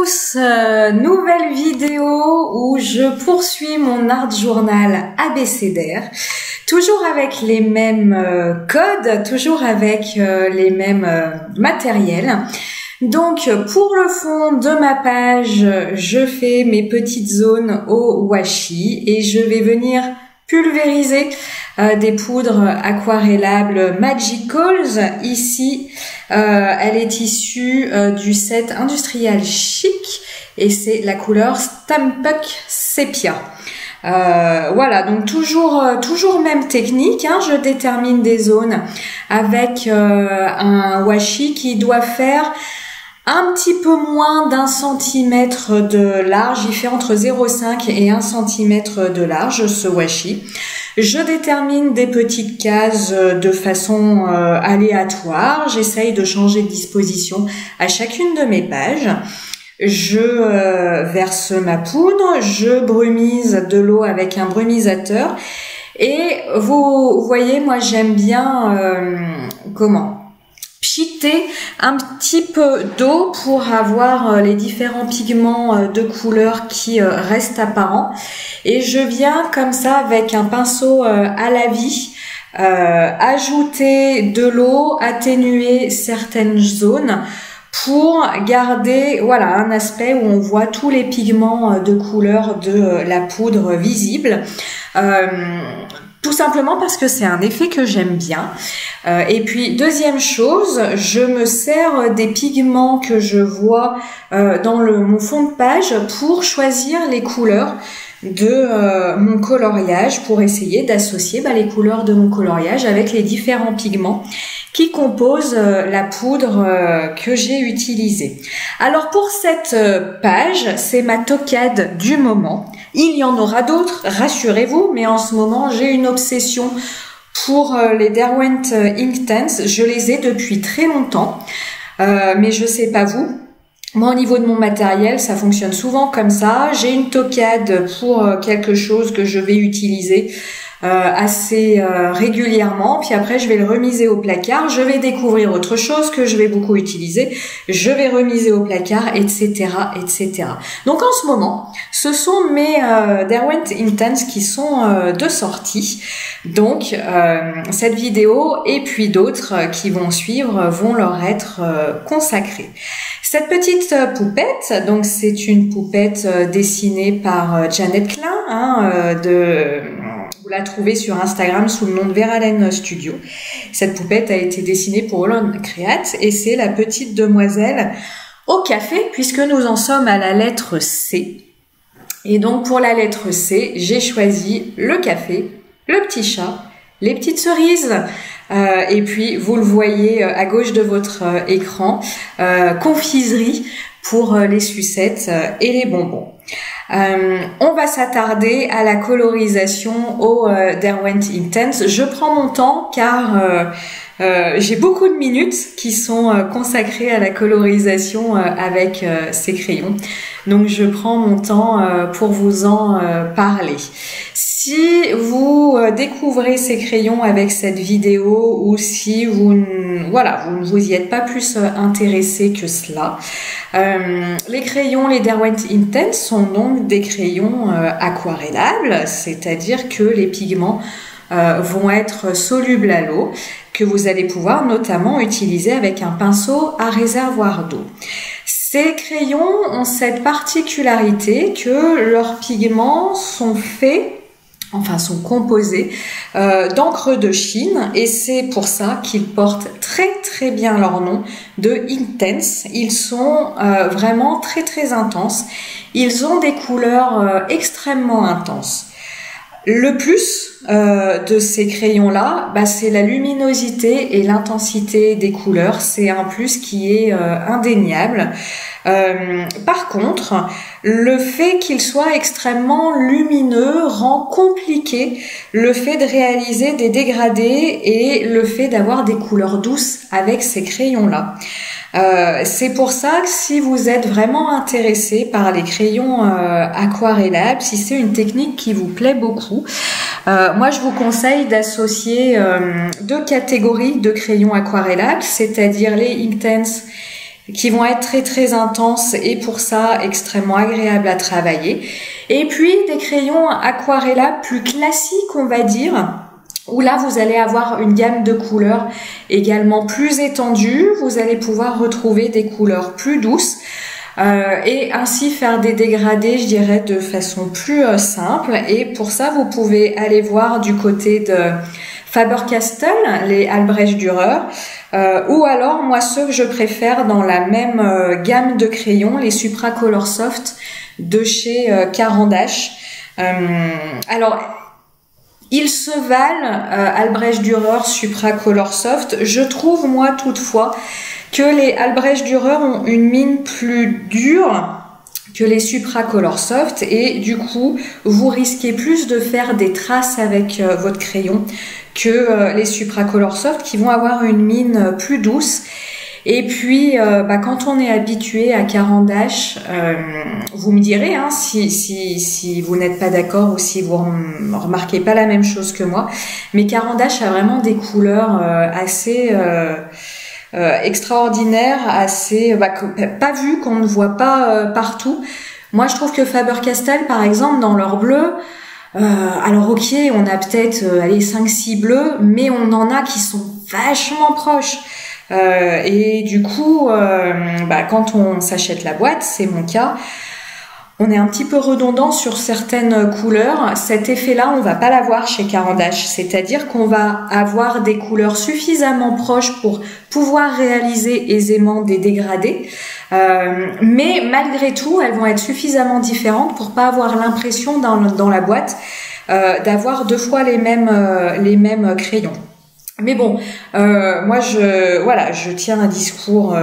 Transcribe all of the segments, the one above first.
tous, nouvelle vidéo où je poursuis mon art journal abécédaire, toujours avec les mêmes codes, toujours avec les mêmes matériels. Donc pour le fond de ma page, je fais mes petites zones au washi et je vais venir pulvériser des poudres aquarellables Magicals. Ici, elle est issue du set Industrial Chic et c'est la couleur Stampuck Sepia. Voilà, donc toujours même technique, hein. Je détermine des zones avec un washi qui doit faire un petit peu moins d'1 centimètre de large. Il fait entre 0,5 et 1 centimètre de large, ce washi. Je détermine des petites cases de façon aléatoire. J'essaye de changer de disposition à chacune de mes pages. Je verse ma poudre, je brumise de l'eau avec un brumisateur. Et vous voyez, moi j'aime bien pchiter un petit peu d'eau pour avoir les différents pigments de couleur qui restent apparents. Et je viens comme ça avec un pinceau à la vie ajouter de l'eau, atténuer certaines zones pour garder voilà un aspect où on voit tous les pigments de couleur de la poudre visible. Tout simplement parce que c'est un effet que j'aime bien. Et puis deuxième chose, je me sers des pigments que je vois dans mon fond de page pour choisir les couleurs de mon coloriage, pour essayer d'associer les couleurs de mon coloriage avec les différents pigments qui composent la poudre que j'ai utilisée. Alors pour cette page, c'est ma toquade du moment. Il y en aura d'autres, rassurez-vous, mais en ce moment, j'ai une obsession pour les Derwent Inktense. Je les ai depuis très longtemps, mais je sais pas vous. Moi, au niveau de mon matériel, ça fonctionne souvent comme ça. J'ai une toquade pour quelque chose que je vais utiliser assez régulièrement, puis après je vais le remiser au placard, je vais découvrir autre chose que je vais beaucoup utiliser, je vais remiser au placard, etc. etc. Donc en ce moment, ce sont mes Derwent Inktense qui sont de sortie. Donc cette vidéo et puis d'autres qui vont suivre vont leur être consacrées. Cette petite poupette, donc c'est une poupette dessinée par Janet Klein, vous la trouvez sur Instagram sous le nom de Verlaine Studio. Cette poupette a été dessinée pour Holland Create et c'est la petite demoiselle au café puisque nous en sommes à la lettre C. Et donc pour la lettre C, j'ai choisi le café, le petit chat, les petites cerises. Et puis vous le voyez à gauche de votre écran, confiserie pour les sucettes et les bonbons. On va s'attarder à la colorisation au Derwent Inktense. Je prends mon temps car j'ai beaucoup de minutes qui sont consacrées à la colorisation avec ces crayons. Donc je prends mon temps pour vous en parler. Si vous découvrez ces crayons avec cette vidéo ou si vous ne vous y êtes pas plus intéressé que cela, les crayons, les Derwent Inktense sont donc des crayons aquarellables, c'est-à-dire que les pigments vont être solubles à l'eau, que vous allez pouvoir notamment utiliser avec un pinceau à réservoir d'eau. Ces crayons ont cette particularité que leurs pigments sont sont composés d'encre de Chine et c'est pour ça qu'ils portent très bien leur nom de Inktense. Ils sont vraiment très intenses. Ils ont des couleurs extrêmement intenses. Le plus de ces crayons-là, c'est la luminosité et l'intensité des couleurs. C'est un plus qui est indéniable. Par contre, le fait qu'ils soient extrêmement lumineux rend compliqué le fait de réaliser des dégradés et le fait d'avoir des couleurs douces avec ces crayons-là. C'est pour ça que si vous êtes vraiment intéressé par les crayons aquarellables, si c'est une technique qui vous plaît beaucoup, moi je vous conseille d'associer deux catégories de crayons aquarellables, c'est-à-dire les Inktense qui vont être très très intenses et pour ça extrêmement agréables à travailler. Et puis des crayons aquarella plus classiques, on va dire, où là vous allez avoir une gamme de couleurs également plus étendue. Vous allez pouvoir retrouver des couleurs plus douces et ainsi faire des dégradés, je dirais, de façon plus simple. Et pour ça, vous pouvez aller voir du côté de Faber-Castell, les Albrecht Dürer, ou alors moi ceux que je préfère dans la même gamme de crayons, les Supra Color Soft de chez Caran d'Ache. Alors ils se valent, Albrecht Dürer, Supra Color Soft. Je trouve moi toutefois que les Albrecht Dürer ont une mine plus dure que les Supra Color Soft et du coup vous risquez plus de faire des traces avec votre crayon que les Supra Color Soft qui vont avoir une mine plus douce. Et puis quand on est habitué à Caran d'Ache, vous me direz hein, si vous n'êtes pas d'accord ou si vous remarquez pas la même chose que moi, mais Caran d'Ache a vraiment des couleurs assez extraordinaires, assez pas vues, qu'on ne voit pas partout. Moi je trouve que Faber-Castell par exemple dans leur bleu, alors ok, on a peut-être 5-6 bleus, mais on en a qui sont vachement proches. Et du coup, quand on s'achète la boîte, c'est mon cas, on est un petit peu redondant sur certaines couleurs. Cet effet-là, on va pas l'avoir chez Caran d'Ache, c'est-à-dire qu'on va avoir des couleurs suffisamment proches pour pouvoir réaliser aisément des dégradés, mais malgré tout, elles vont être suffisamment différentes pour pas avoir l'impression dans la boîte d'avoir deux fois les mêmes crayons. Mais bon, moi je tiens un discours,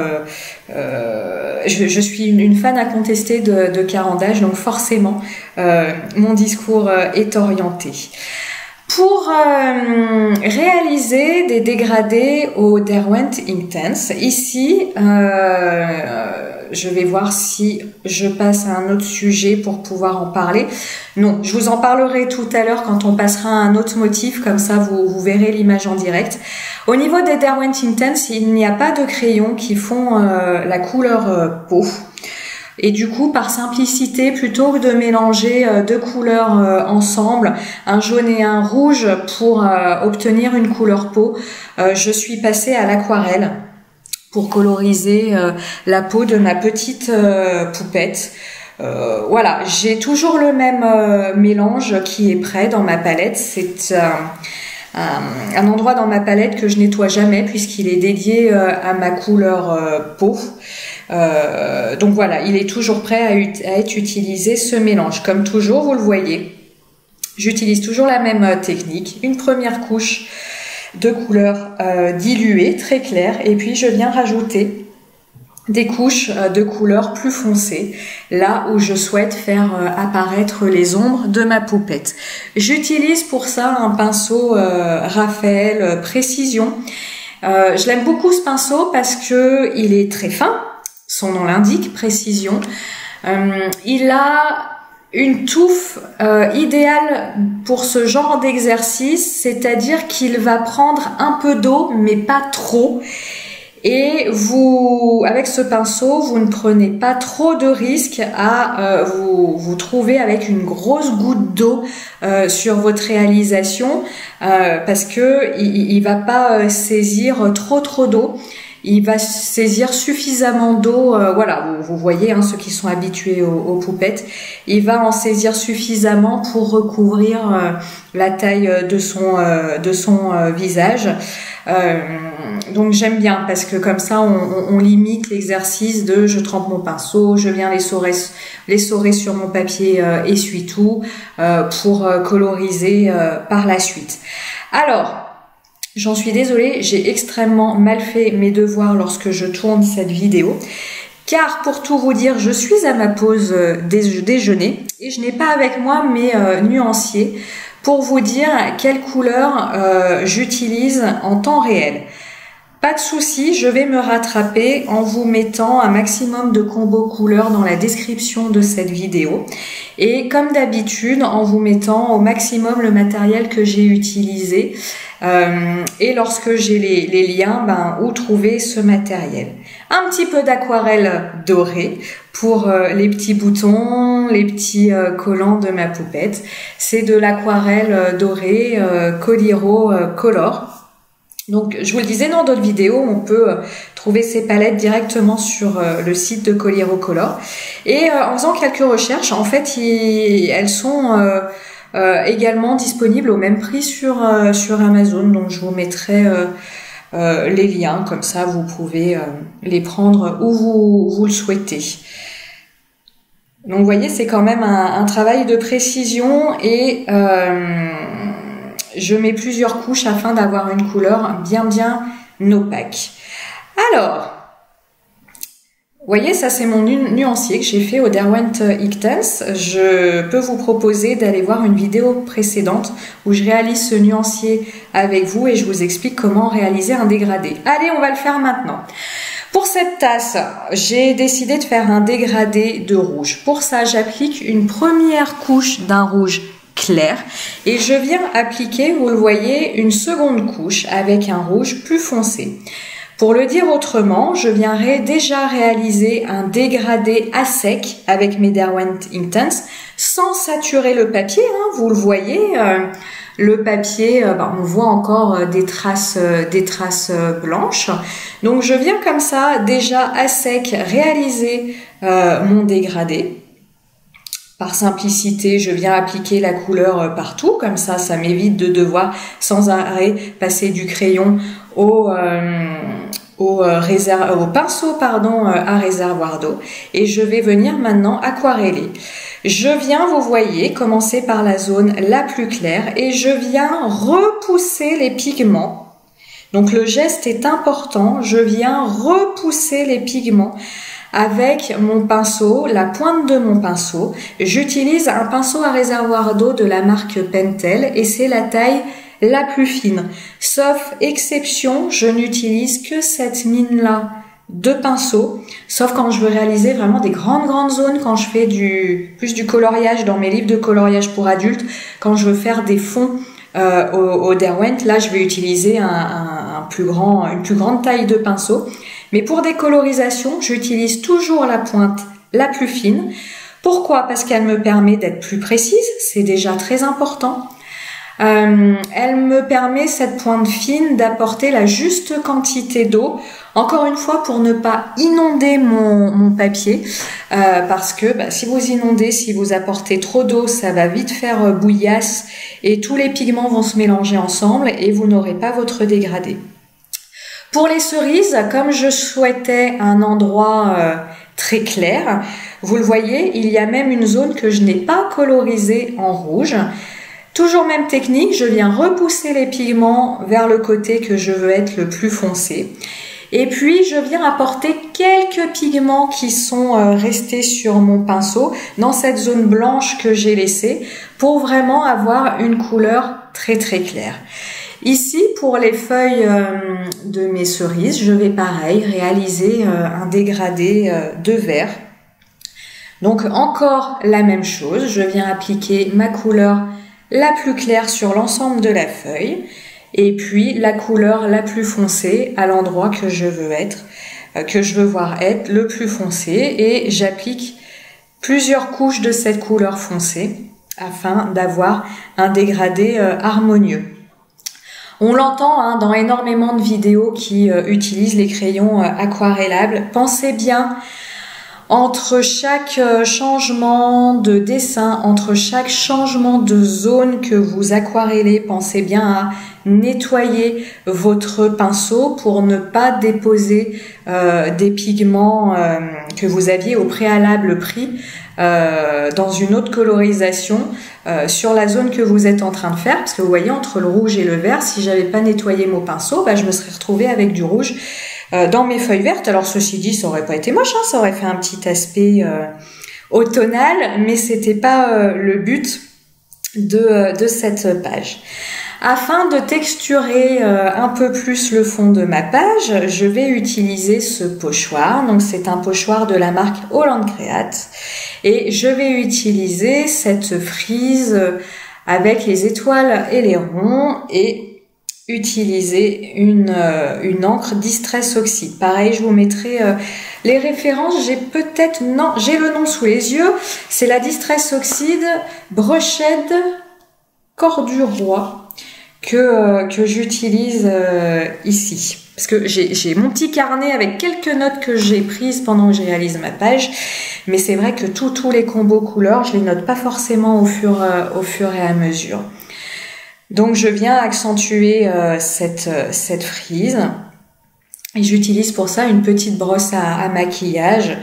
je suis une fan incontestée de Caran d'Ache, donc forcément mon discours est orienté. Pour réaliser des dégradés au Derwent Inktense, ici je vais voir si je passe à un autre sujet pour pouvoir en parler. Non, je vous en parlerai tout à l'heure quand on passera à un autre motif, comme ça vous verrez l'image en direct. Au niveau des Derwent Inktense, il n'y a pas de crayons qui font la couleur peau. Et du coup, par simplicité, plutôt que de mélanger deux couleurs ensemble, un jaune et un rouge pour obtenir une couleur peau, je suis passée à l'aquarelle pour coloriser la peau de ma petite poupette. Voilà, j'ai toujours le même mélange qui est prêt dans ma palette. C'est un endroit dans ma palette que je nettoie jamais puisqu'il est dédié à ma couleur peau. Donc voilà, il est toujours prêt à être utilisé, ce mélange. Comme toujours, vous le voyez, j'utilise toujours la même technique. Une première couche de couleur diluée, très claire, et puis je viens rajouter des couches de couleurs plus foncées, là où je souhaite faire apparaître les ombres de ma poupette. J'utilise pour ça un pinceau Raphaël Précision. Je l'aime beaucoup ce pinceau parce que il est très fin, son nom l'indique, Précision. Il a une touffe idéale pour ce genre d'exercice, c'est-à-dire qu'il va prendre un peu d'eau, mais pas trop. Et vous, avec ce pinceau, vous ne prenez pas trop de risques à vous trouver avec une grosse goutte d'eau sur votre réalisation, parce que il va pas saisir trop d'eau. Il va saisir suffisamment d'eau, voilà, vous voyez, hein, ceux qui sont habitués aux poupettes, il va en saisir suffisamment pour recouvrir la taille de son visage. Donc j'aime bien parce que comme ça on limite l'exercice de je trempe mon pinceau, je viens l'essorer sur mon papier essuie-tout pour coloriser par la suite. Alors, j'en suis désolée, j'ai extrêmement mal fait mes devoirs lorsque je tourne cette vidéo, car pour tout vous dire, je suis à ma pause déjeuner et je n'ai pas avec moi mes nuanciers pour vous dire quelle couleur j'utilise en temps réel. Pas de souci, je vais me rattraper en vous mettant un maximum de combos couleurs dans la description de cette vidéo. Et comme d'habitude, en vous mettant au maximum le matériel que j'ai utilisé. Et lorsque j'ai les liens, où trouver ce matériel. Un petit peu d'aquarelle dorée pour les petits boutons, les petits collants de ma poupette. C'est de l'aquarelle dorée Coliro Color. Donc, je vous le disais dans d'autres vidéos, on peut trouver ces palettes directement sur le site de Coliro Color. Et en faisant quelques recherches, en fait, elles sont également disponibles au même prix sur Amazon. Donc, je vous mettrai les liens, comme ça vous pouvez les prendre où vous le souhaitez. Donc, vous voyez, c'est quand même un travail de précision et je mets plusieurs couches afin d'avoir une couleur bien opaque. Alors, vous voyez, ça c'est mon nuancier que j'ai fait au Derwent Inktense. Je peux vous proposer d'aller voir une vidéo précédente où je réalise ce nuancier avec vous et je vous explique comment réaliser un dégradé. Allez, on va le faire maintenant. Pour cette tasse, j'ai décidé de faire un dégradé de rouge. Pour ça, j'applique une première couche d'un rouge clair et je viens appliquer, vous le voyez, une seconde couche avec un rouge plus foncé. Pour le dire autrement, je viens déjà réaliser un dégradé à sec avec mes Derwent Inktense sans saturer le papier, hein, vous le voyez, le papier, on voit encore des traces blanches. Donc je viens comme ça déjà à sec réaliser mon dégradé. Par simplicité, je viens appliquer la couleur partout, comme ça m'évite de devoir sans arrêt passer du crayon au pinceau à réservoir d'eau. Et je vais venir maintenant aquareller. Je viens, vous voyez, commencer par la zone la plus claire et je viens repousser les pigments. Donc le geste est important, je viens repousser les pigments avec mon pinceau, la pointe de mon pinceau. J'utilise un pinceau à réservoir d'eau de la marque Pentel et c'est la taille la plus fine. Sauf exception, je n'utilise que cette mine-là de pinceau, sauf quand je veux réaliser vraiment des grandes zones, quand je fais plus du coloriage dans mes livres de coloriage pour adultes, quand je veux faire des fonds au Derwent, là je vais utiliser une plus grande taille de pinceau. Mais pour des colorisations, j'utilise toujours la pointe la plus fine. Pourquoi? Parce qu'elle me permet d'être plus précise, c'est déjà très important. Elle me permet, cette pointe fine, d'apporter la juste quantité d'eau, encore une fois pour ne pas inonder mon papier, parce que si vous inondez, si vous apportez trop d'eau, ça va vite faire bouillasse et tous les pigments vont se mélanger ensemble et vous n'aurez pas votre dégradé. Pour les cerises, comme je souhaitais un endroit très clair, vous le voyez, il y a même une zone que je n'ai pas colorisée en rouge. Toujours même technique, je viens repousser les pigments vers le côté que je veux être le plus foncé. Et puis, je viens apporter quelques pigments qui sont restés sur mon pinceau dans cette zone blanche que j'ai laissée pour vraiment avoir une couleur très claire. Ici, pour les feuilles de mes cerises, je vais pareil réaliser un dégradé de vert. Donc encore la même chose, je viens appliquer ma couleur la plus claire sur l'ensemble de la feuille et puis la couleur la plus foncée à l'endroit que je veux voir être le plus foncé et j'applique plusieurs couches de cette couleur foncée afin d'avoir un dégradé harmonieux. On l'entend dans énormément de vidéos qui utilisent les crayons aquarellables. Pensez bien, entre chaque changement de dessin, entre chaque changement de zone que vous aquarellez, pensez bien à nettoyer votre pinceau pour ne pas déposer des pigments que vous aviez au préalable pris dans une autre colorisation sur la zone que vous êtes en train de faire, parce que vous voyez entre le rouge et le vert, si j'avais pas nettoyé mon pinceau, je me serais retrouvée avec du rouge dans mes feuilles vertes. Alors ceci dit, ça aurait pas été moche, ça aurait fait un petit aspect automnal, mais c'était pas le but de cette page. Afin de texturer un peu plus le fond de ma page, je vais utiliser ce pochoir. Donc c'est un pochoir de la marque Holland Create et je vais utiliser cette frise avec les étoiles et les ronds et utiliser une encre Distress Oxide. Pareil, je vous mettrai les références. J'ai peut-être, non, j'ai le nom sous les yeux. C'est la Distress Oxide Brushhead Corduroy que j'utilise ici. Parce que j'ai mon petit carnet avec quelques notes que j'ai prises pendant que je réalise ma page. Mais c'est vrai que tous les combos couleurs, je les note pas forcément au fur et à mesure. Donc je viens accentuer cette frise. Et j'utilise pour ça une petite brosse à maquillage.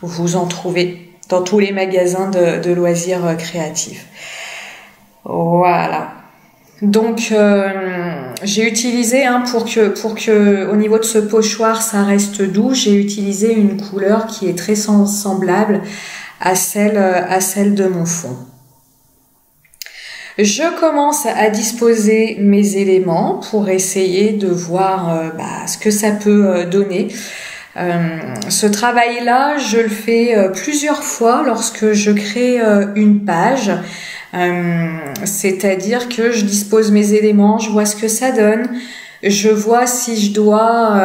Vous en trouvez dans tous les magasins de loisirs créatifs. Voilà. Donc j'ai utilisé pour que au niveau de ce pochoir ça reste doux, j'ai utilisé une couleur qui est très semblable à celle de mon fond. Je commence à disposer mes éléments pour essayer de voir ce que ça peut donner. Ce travail-là, je le fais plusieurs fois lorsque je crée une page. C'est-à-dire que je dispose mes éléments, je vois ce que ça donne, je vois si je dois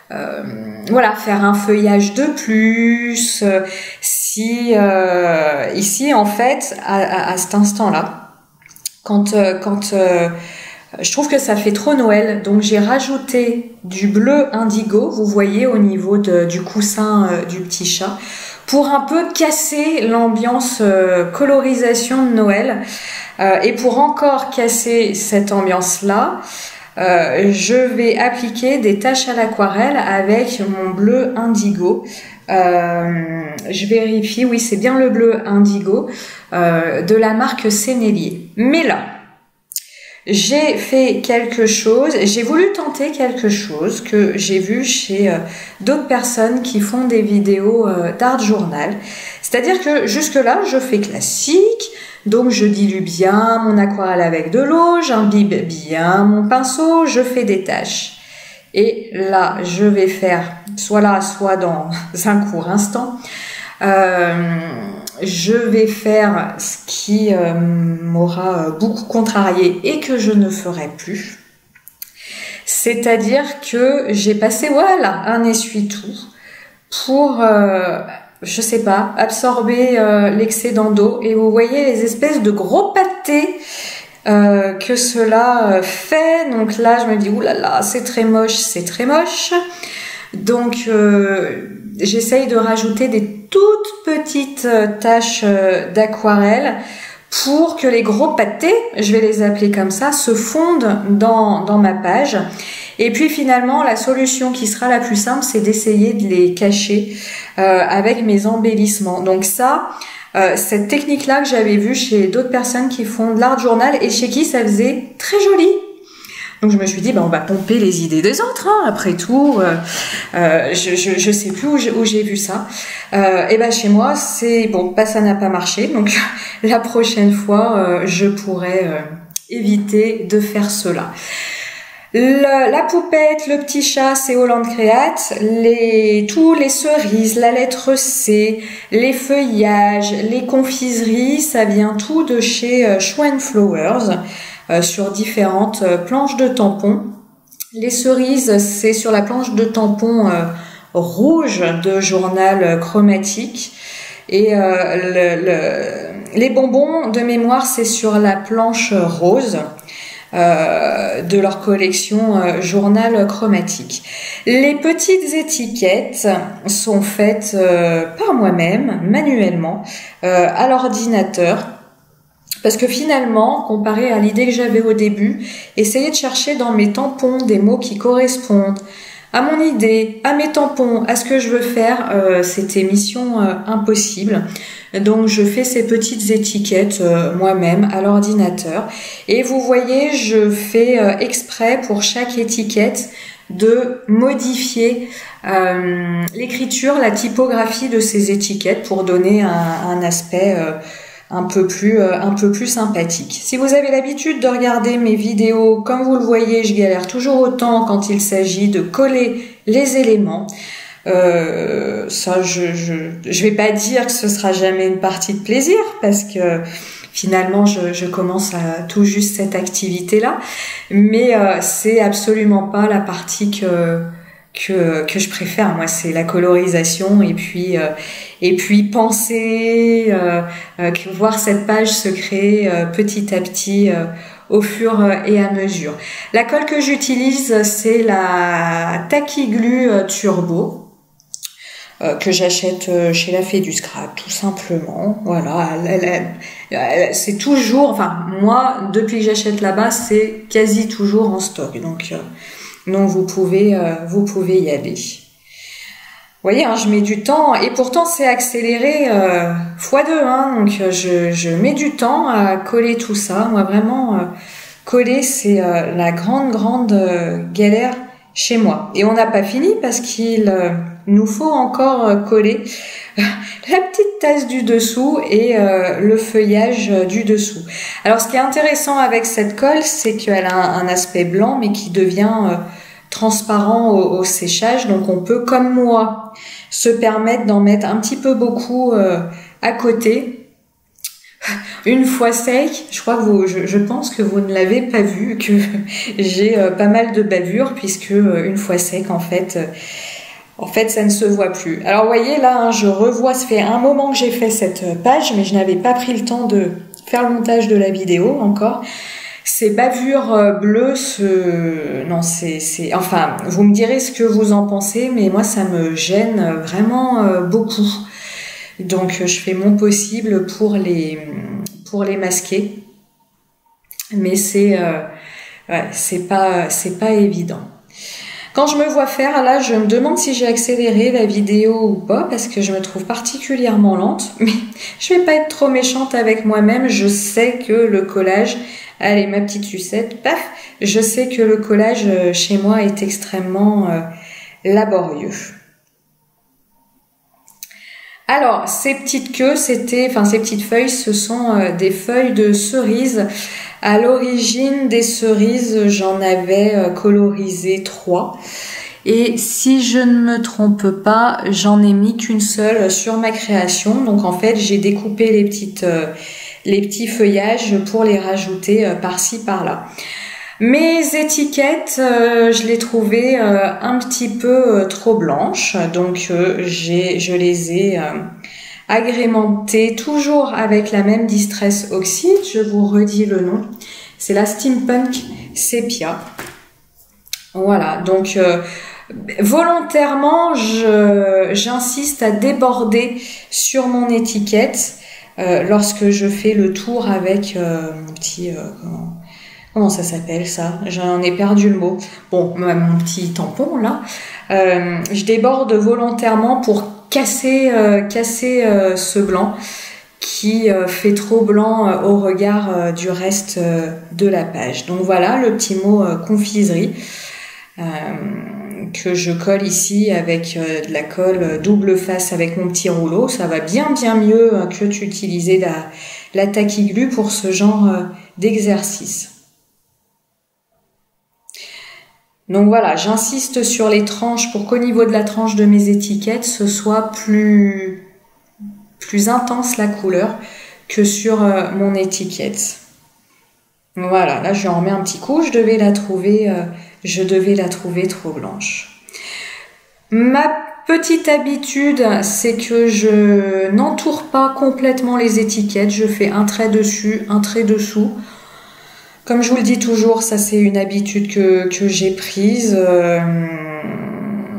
faire un feuillage de plus, si ici en fait à cet instant-là, quand je trouve que ça fait trop Noël, donc j'ai rajouté du bleu indigo, vous voyez au niveau du coussin du petit chat, pour un peu casser l'ambiance colorisation de Noël. Et pour encore casser cette ambiance-là, je vais appliquer des taches à l'aquarelle avec mon bleu indigo. Je vérifie, oui, c'est bien le bleu indigo de la marque Sennelier. Mais là, j'ai fait quelque chose, j'ai voulu tenter quelque chose que j'ai vu chez d'autres personnes qui font des vidéos d'art journal. C'est-à-dire que jusque-là, je fais classique, donc je dilue bien mon aquarelle avec de l'eau, j'imbibe bien mon pinceau, je fais des taches. Et là, je vais faire, soit là, soit dans un court instant, je vais faire ce qui m'aura beaucoup contrarié et que je ne ferai plus. C'est-à-dire que j'ai passé, voilà, un essuie-tout pour, je sais pas, absorber l'excédent d'eau. Et vous voyez les espèces de gros pâtés que cela fait. Donc là, je me dis, oulala, c'est très moche, c'est très moche. Donc, j'essaye de rajouter des toutes petites taches d'aquarelle pour que les gros pâtés, je vais les appeler comme ça, se fondent dans ma page. Et puis finalement, la solution qui sera la plus simple, c'est d'essayer de les cacher avec mes embellissements. Donc ça, cette technique-là que j'avais vue chez d'autres personnes qui font de l'art journal et chez qui ça faisait très joli. Donc je me suis dit, on va pomper les idées des autres, hein, après tout. Je sais plus où j'ai vu ça. Et chez moi, c'est bon, ça n'a pas marché. Donc la prochaine fois, je pourrais éviter de faire cela. La poupette, le petit chat, c'est Holland Créate. Tous les cerises, la lettre C, les feuillages, les confiseries, ça vient tout de chez Schwan Flowers. Sur différentes planches de tampons. Les cerises, c'est sur la planche de tampon rouge de journal chromatique. Et les bonbons de mémoire, c'est sur la planche rose de leur collection journal chromatique. Les petites étiquettes sont faites par moi-même, manuellement, à l'ordinateur. Parce que finalement, comparé à l'idée que j'avais au début, essayer de chercher dans mes tampons des mots qui correspondent à mon idée, à mes tampons, à ce que je veux faire, c'était mission impossible. Donc je fais ces petites étiquettes moi-même à l'ordinateur. Et vous voyez, je fais exprès pour chaque étiquette de modifier l'écriture, la typographie de ces étiquettes pour donner un aspect un peu plus sympathique. Si vous avez l'habitude de regarder mes vidéos, comme vous le voyez, je galère toujours autant quand il s'agit de coller les éléments. Ça, je vais pas dire que ce sera jamais une partie de plaisir, parce que finalement je commence à tout juste cette activité-là, mais c'est absolument pas la partie que je préfère. Moi, c'est la colorisation et puis penser, voir cette page se créer petit à petit au fur et à mesure. La colle que j'utilise, c'est la Tacky Glue Turbo que j'achète chez la Fée du Scrap, tout simplement. Voilà, c'est toujours, enfin moi, depuis que j'achète là-bas, c'est quasi toujours en stock. Donc vous pouvez y aller. Vous voyez, hein, je mets du temps et pourtant c'est accéléré x2. Hein, donc je mets du temps à coller tout ça. Moi vraiment, coller c'est la grande galère chez moi. Et on n'a pas fini parce qu'il nous faut encore coller la petite tasse du dessous et le feuillage du dessous. Alors ce qui est intéressant avec cette colle, c'est qu'elle a un aspect blanc mais qui devient transparent au séchage. Donc on peut, comme moi, se permettre d'en mettre un petit peu beaucoup à côté. Une fois sec, je crois que je pense que vous ne l'avez pas vu, que j'ai pas mal de bavures puisque une fois sec, en fait, ça ne se voit plus. Alors, vous voyez, là, hein, je revois, ça fait un moment que j'ai fait cette page, mais je n'avais pas pris le temps de faire le montage de la vidéo encore. Ces bavures bleues, enfin, vous me direz ce que vous en pensez, mais moi, ça me gêne vraiment beaucoup. Donc, je fais mon possible pour les masquer. Mais c'est pas évident. Quand je me vois faire, là, je me demande si j'ai accéléré la vidéo ou pas, parce que je me trouve particulièrement lente. Mais je vais pas être trop méchante avec moi-même. Je sais que le collage, allez, ma petite sucette, paf, je sais que le collage chez moi est extrêmement laborieux. Alors, ces petites queues, ces petites feuilles, ce sont des feuilles de cerises. À l'origine des cerises, j'en avais colorisé 3. Et si je ne me trompe pas, j'en ai mis qu'une seule sur ma création. Donc en fait, j'ai découpé les petits feuillages pour les rajouter par-ci, par-là. Mes étiquettes, je les trouvais un petit peu trop blanches, donc je les ai agrémentées toujours avec la même Distress Oxide. Je vous redis le nom, c'est la Steampunk Sepia. Voilà, donc volontairement, j'insiste à déborder sur mon étiquette lorsque je fais le tour avec mon petit... Comment ça s'appelle ça? J'en ai perdu le mot. Bon, mon petit tampon là. Je déborde volontairement pour casser ce blanc qui fait trop blanc au regard du reste de la page. Donc voilà le petit mot confiserie que je colle ici avec de la colle double face avec mon petit rouleau. Ça va bien mieux que d'utiliser la Tacky Glue pour ce genre d'exercice. Donc voilà, j'insiste sur les tranches pour qu'au niveau de la tranche de mes étiquettes, ce soit plus intense la couleur que sur mon étiquette. Voilà, là je lui en remets un petit coup, je devais la trouver trop blanche. Ma petite habitude, c'est que je n'entoure pas complètement les étiquettes, je fais un trait dessus, un trait dessous. Comme je vous le dis toujours, ça c'est une habitude que j'ai prise.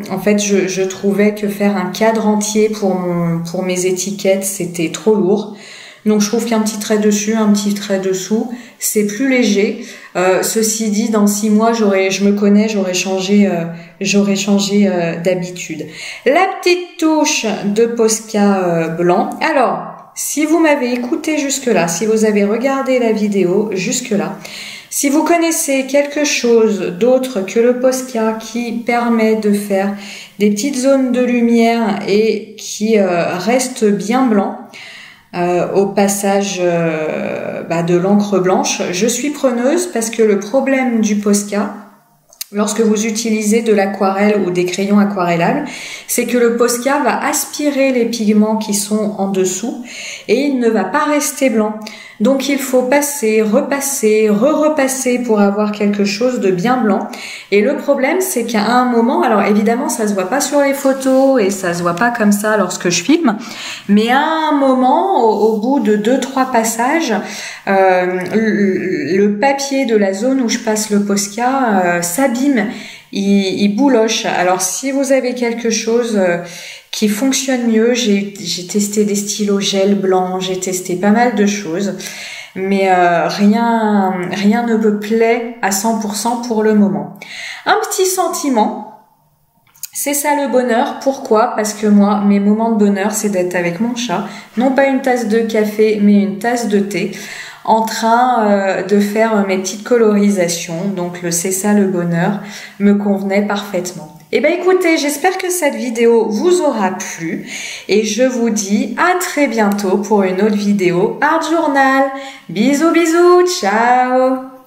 En fait, je trouvais que faire un cadre entier pour mes étiquettes, c'était trop lourd. Donc je trouve qu'un petit trait dessus, un petit trait dessous, c'est plus léger. Ceci dit, dans 6 mois, je me connais, j'aurais changé d'habitude. La petite touche de Posca blanc. Alors, si vous m'avez écouté jusque-là, si vous avez regardé la vidéo jusque-là, si vous connaissez quelque chose d'autre que le Posca qui permet de faire des petites zones de lumière et qui reste bien blanc au passage de l'encre blanche, je suis preneuse parce que le problème du Posca, lorsque vous utilisez de l'aquarelle ou des crayons aquarellables, c'est que le Posca va aspirer les pigments qui sont en dessous et il ne va pas rester blanc. Donc il faut passer, repasser, repasser pour avoir quelque chose de bien blanc. Et le problème, c'est qu'à un moment, alors évidemment ça se voit pas sur les photos et ça se voit pas comme ça lorsque je filme, mais à un moment, au bout de 2-3 passages, le papier de la zone où je passe le Posca s'abîme, il bouloche. Alors si vous avez quelque chose qui fonctionne mieux, j'ai testé des stylos gel blanc, j'ai testé pas mal de choses, mais rien ne me plaît à 100% pour le moment. Un petit sentiment, c'est ça le bonheur. Pourquoi? Parce que moi, mes moments de bonheur, c'est d'être avec mon chat, non pas une tasse de café, mais une tasse de thé, en train de faire mes petites colorisations. Donc le c'est ça le bonheur me convenait parfaitement. Eh ben écoutez, j'espère que cette vidéo vous aura plu et je vous dis à très bientôt pour une autre vidéo Art Journal. Bisous bisous, ciao.